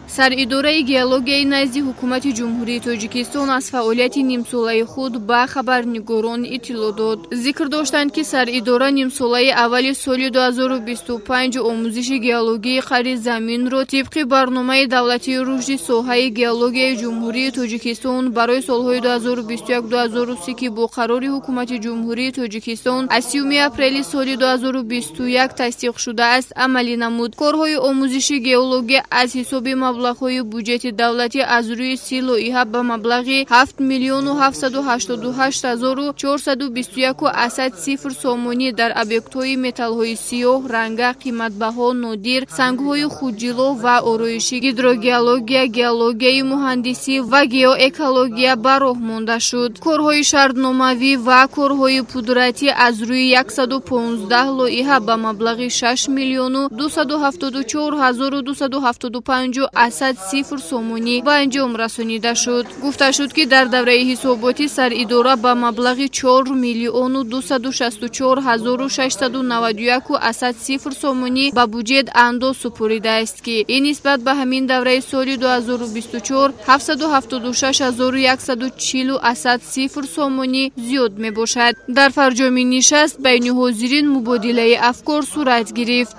саридораи геологияи назди ҳукумати ҷумҳурии тоҷикистон аз фаъолияти нимсолаи худ ба хабарнигорон иттилоъ дод. зикр доштанд, ки саридора нимсолаи аввали соли 2025 омӯзиши геологии қаъри заминро тибқи барномаи давлатии рушди соҳаи геологияи ҷумҳурии тоҷикистон барои солҳои 2021-2030 ки бо қарори ҳукумати ҷумҳурии тоҷикистон аз 30 апрели соли 2021 тасдиқ шудааст амалӣ намуд. корҳои омӯзиши геология аз ҳисоби маблағҳои буҷети давлатӣ аз рӯи 30 лоиҳа ба маблағи 7 миллиону 788,421 сомонӣ дар объектҳои металлҳои сиёҳ, ранга, қиматбаҳо, нодир, сангҳои худҷило ва ороишӣ, гидрогеология, геологияи муҳандисӣ ва геоэкология ба роҳ монда шуд. корҳои шартномавӣ ва корҳои пудратӣ аз рӯи 115 лоиҳа ба маблағи 6 миллиону 274,275 сомонӣ ба анҷом расонида шуд. гуфта шуд, ки дар давраи ҳисоботӣ саридора ба маблағи 4 миллиону 264,691,0 сомонӣ ба буҷет андоз супоридааст, ки ин нисбат ба ҳамин давраи соли 2024 776,140 сомонӣ зиёд мебошад. дар фарҷоми нишаст байни ҳозирин мубодилаи афкор сурат гирифт.